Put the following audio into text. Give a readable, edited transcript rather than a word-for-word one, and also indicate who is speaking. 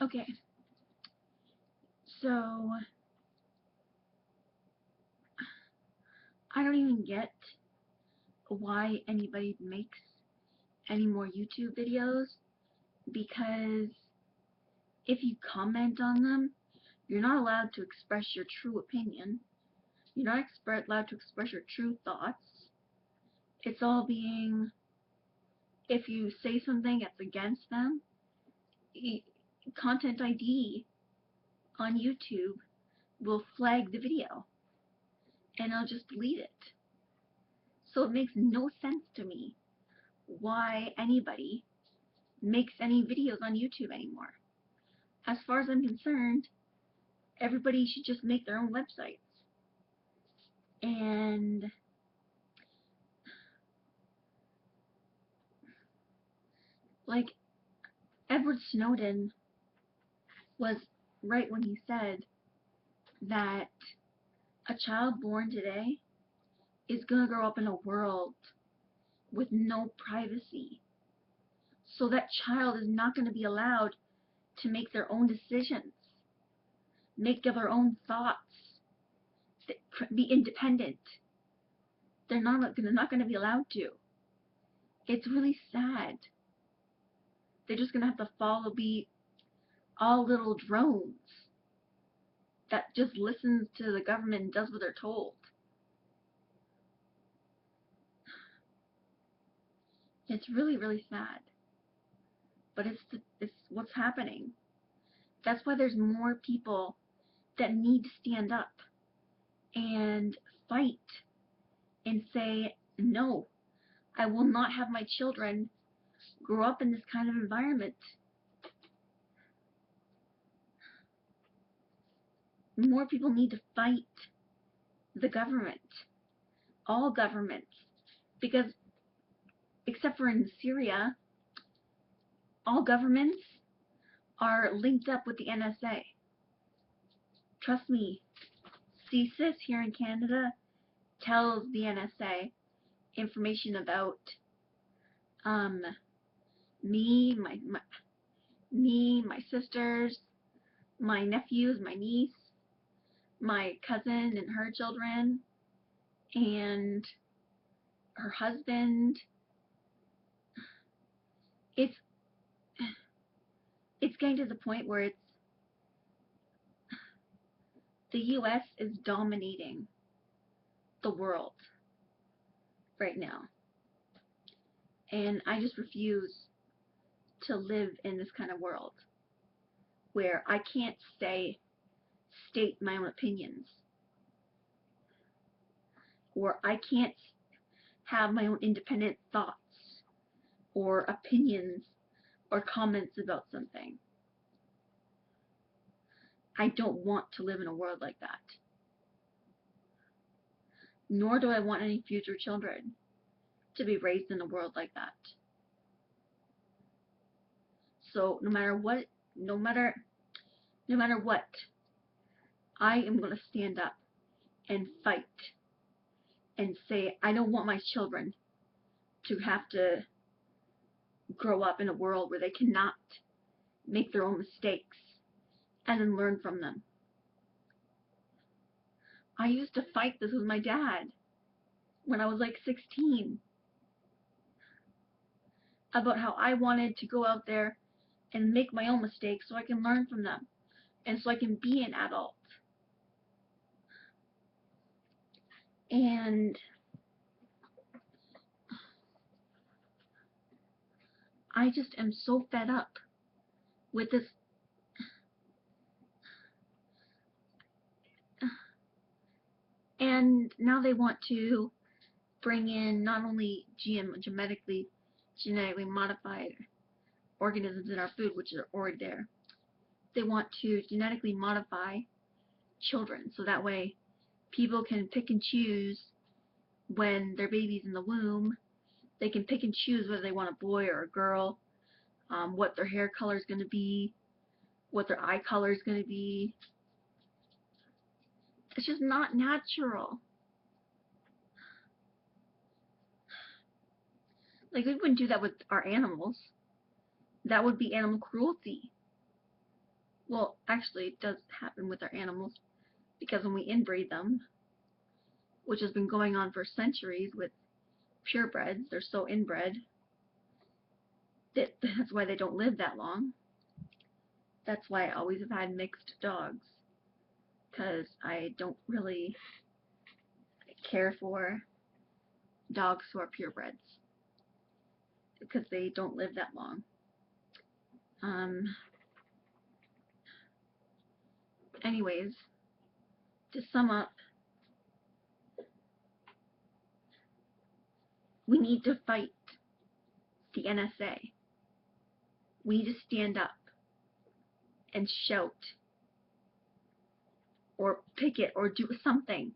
Speaker 1: Okay, so I don't even get why anybody makes any more YouTube videos, because if you comment on them, you're not allowed to express your true opinion. You're not allowed to express your true thoughts. It's all being, if you say something that's against them, Content ID on YouTube will flag the video and I'll just delete it. So it makes no sense to me why anybody makes any videos on YouTube anymore. As far as I'm concerned, everybody should just make their own websites. And like, Edward Snowden was right when he said that a child born today is going to grow up in a world with no privacy. So that child is not going to be allowed to make their own decisions, make their own thoughts, be independent. They're not going to be allowed to. It's really sad. They're just going to have to be all little drones that just listens to the government and does what they're told. It's really, really sad. But it's what's happening. That's why there's more people that need to stand up and fight and say, no, I will not have my children grow up in this kind of environment. More people need to fight the government, all governments, because except for in Syria, all governments are linked up with the NSA. Trust me, CSIS here in Canada tells the NSA information about me, my sisters, my nephews, my niece, my cousin and her children, and her husband. It's getting to the point where the US is dominating the world right now. And I just refuse to live in this kind of world where I can't state my own opinions, or I can't have my own independent thoughts or opinions or comments about something. I don't want to live in a world like that. Nor do I want any future children to be raised in a world like that. So no matter what, I am going to stand up and fight and say I don't want my children to have to grow up in a world where they cannot make their own mistakes and then learn from them. I used to fight this with my dad when I was like 16 about how I wanted to go out there and make my own mistakes so I can learn from them and so I can be an adult. And I just am so fed up with this. And now they want to bring in not only genetically modified organisms in our food, which are already there. They want to genetically modify children, so that way people can pick and choose when their baby's in the womb. They can pick and choose whether they want a boy or a girl, what their hair color is going to be, what their eye color is going to be. It's just not natural. Like, we wouldn't do that with our animals. That would be animal cruelty. Well, actually, it does happen with our animals, because when we inbreed them, which has been going on for centuries with purebreds, they're so inbred that that's why they don't live that long. That's why I always have had mixed dogs, because I don't really care for dogs who are purebreds, because they don't live that long. Anyways, to sum up, we need to fight the NSA. We need to stand up and shout or picket or do something